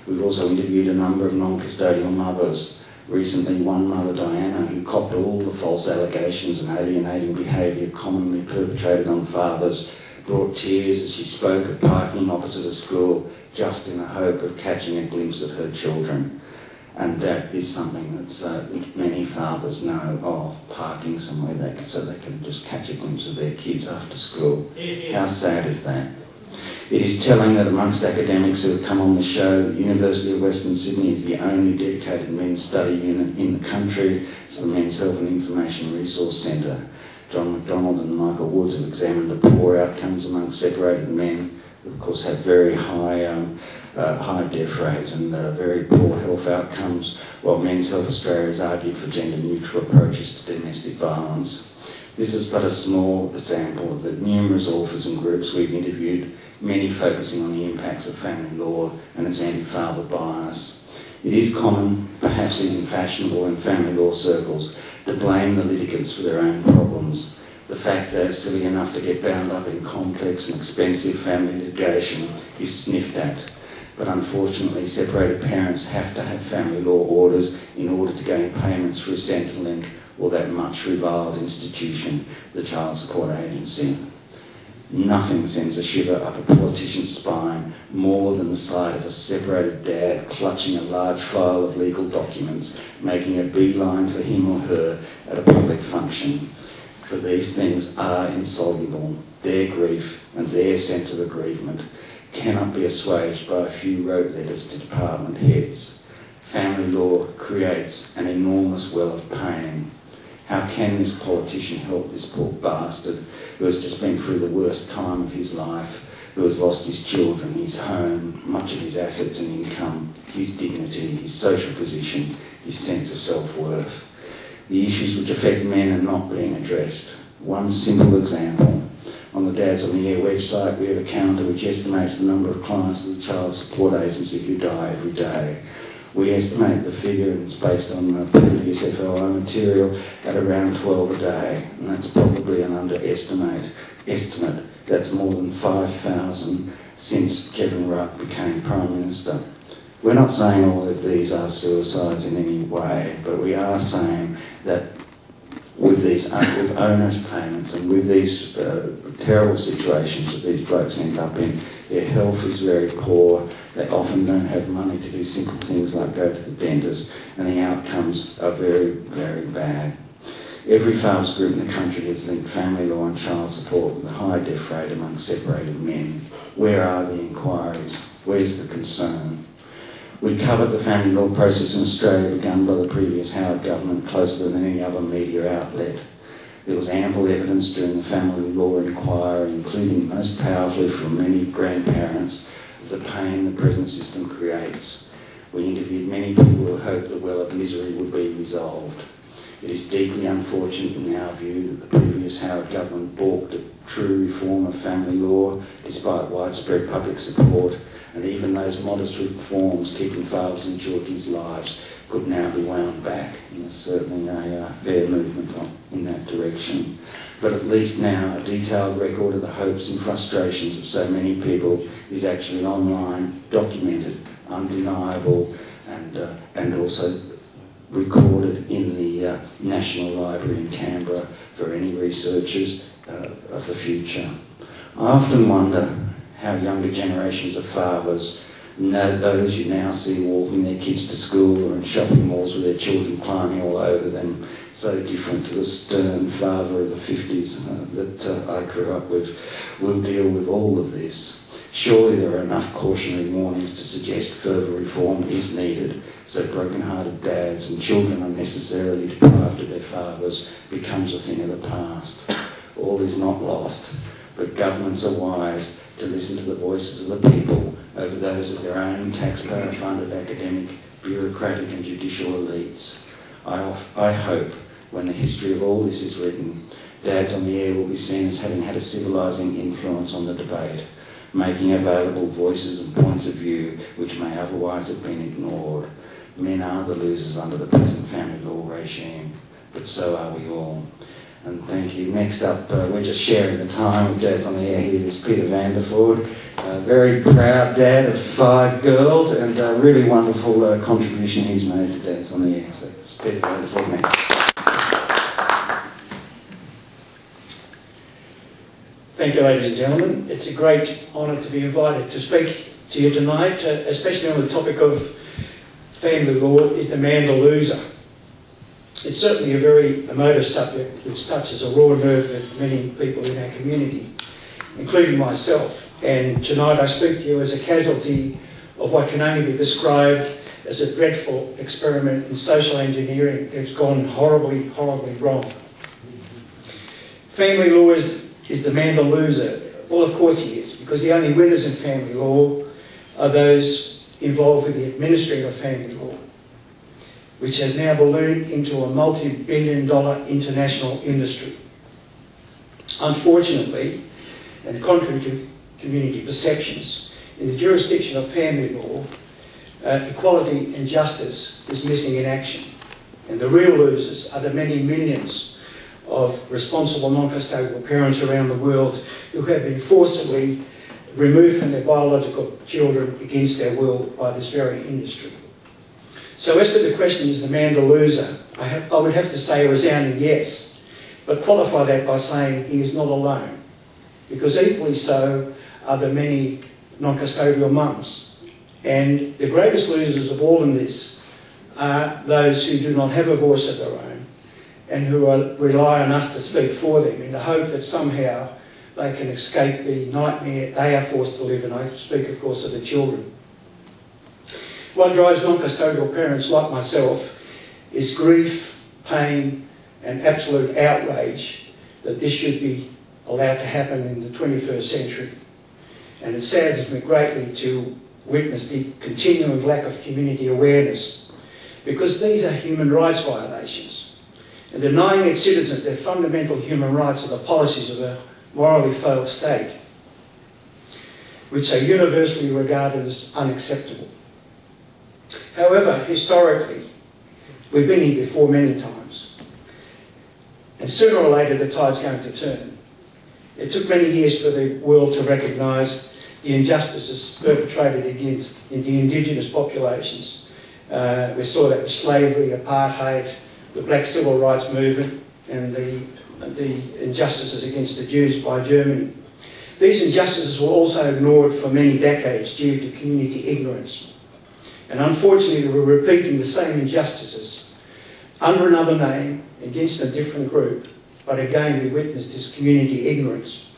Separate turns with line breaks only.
We've also interviewed a number of non-custodial mothers. Recently, one mother, Diana, who copped all the false allegations and alienating behaviour commonly perpetrated on fathers, brought tears as she spoke of parking opposite a school just in the hope of catching a glimpse of her children. And that is something that many fathers know of, parking somewhere so they can just catch a glimpse of their kids after school. How sad is that? It is telling that amongst academics who have come on the show, the University of Western Sydney is the only dedicated men's study unit in the country. It's the Men's Health and Information Resource Centre. John McDonald and Michael Woods have examined the poor outcomes amongst separated men, who of course have very high death rates and very poor health outcomes, while Men's Health Australia has argued for gender-neutral approaches to domestic violence. This is but a small example of the numerous authors and groups we've interviewed, many focusing on the impacts of family law and its anti-father bias. It is common, perhaps even fashionable in family law circles, to blame the litigants for their own problems. The fact they're silly enough to get bound up in complex and expensive family litigation is sniffed at. But unfortunately, separated parents have to have family law orders in order to gain payments through Centrelink or that much reviled institution, the Child Support Agency. Nothing sends a shiver up a politician's spine more than the sight of a separated dad clutching a large file of legal documents, making a beeline for him or her at a public function. For these things are insoluble. Their grief and their sense of aggrievement cannot be assuaged by a few rote letters to department heads. Family law creates an enormous well of pain. How can this politician help this poor bastard who has just been through the worst time of his life, who has lost his children, his home, much of his assets and income, his dignity, his social position, his sense of self-worth? The issues which affect men are not being addressed. One simple example. On the Dads on the Air website, we have a counter which estimates the number of clients of the Child Support Agency who die every day. We estimate the figure, and it's based on previous FLI material, at around 12 a day, and that's probably an underestimate. That's more than 5,000 since Kevin Rudd became Prime Minister. We're not saying all of these are suicides in any way, but we are saying that with these with onerous payments and with these terrible situations that these blokes end up in, their health is very poor, they often don't have money to do simple things like go to the dentist, and the outcomes are very, very bad. Every fathers group in the country has linked family law and child support with a high death rate among separated men. Where are the inquiries? Where's the concern? We covered the family law process in Australia begun by the previous Howard government closer than any other media outlet. There was ample evidence during the family law inquiry, including most powerfully from many grandparents, of the pain the present system creates. We interviewed many people who hoped the well of misery would be resolved. It is deeply unfortunate in our view that the previous Howard government balked at true reform of family law despite widespread public support, and even those modest reforms keeping fathers and children's lives could now be wound back. And there's certainly a fair movement in that direction. But at least now a detailed record of the hopes and frustrations of so many people is actually online, documented, undeniable, and also recorded in the National Library in Canberra for any researchers of the future. I often wonder how younger generations of fathers, those you now see walking their kids to school or in shopping malls with their children climbing all over them, so different to the stern father of the 50s that I grew up with, will deal with all of this. Surely there are enough cautionary warnings to suggest further reform is needed, so broken-hearted dads and children unnecessarily deprived of their fathers becomes a thing of the past. All is not lost, but governments are wise to listen to the voices of the people over those of their own taxpayer-funded academic, bureaucratic and judicial elites. I hope when the history of all this is written, Dads on the Air will be seen as having had a civilising influence on the debate, making available voices and points of view which may otherwise have been ignored. Men are the losers under the present family law regime, but so are we all. And thank you. Next up, we're just sharing the time with Dads on the Air here, is Peter Vanderford. Very proud dad of 5 girls, and a really wonderful contribution he's made to Dads on the Air. So it's Peter Vanderford next.
Thank you, ladies and gentlemen. It's a great honour to be invited to speak to you tonight, especially on the topic of family law. Is the man the loser? It's certainly a very emotive subject which touches a raw nerve of many people in our community, including myself. And tonight I speak to you as a casualty of what can only be described as a dreadful experiment in social engineering that's gone horribly, horribly wrong. Family law is the man the loser? Well, of course he is, because the only winners in family law are those involved with the administering of family law, which has now ballooned into a multi-billion-dollar international industry. Unfortunately, and contrary to community perceptions, in the jurisdiction of family law, equality and justice is missing in action. And the real losers are the many millions of responsible non-custodial parents around the world who have been forcibly removed from their biological children against their will by this very industry. So as to the question, is the man the loser? I would have to say a resounding yes, but qualify that by saying he is not alone, because equally so are the many non-custodial mums. And the greatest losers of all in this are those who do not have a voice of their own and who rely on us to speak for them in the hope that somehow they can escape the nightmare they are forced to live in. I speak, of course, of the children. What drives non-custodial parents like myself is grief, pain and absolute outrage that this should be allowed to happen in the 21st century. And it saddens me greatly to witness the continuing lack of community awareness, because these are human rights violations. And denying its citizens their fundamental human rights are the policies of a morally failed state, which are universally regarded as unacceptable. However, historically, we've been here before many times, and sooner or later the tide's going to turn. It took many years for the world to recognise the injustices perpetrated against the indigenous populations. We saw that with slavery, apartheid, the black civil rights movement, and the injustices against the Jews by Germany. These injustices were also ignored for many decades due to community ignorance. And unfortunately, we're repeating the same injustices under another name against a different group, but again we witness this community ignorance.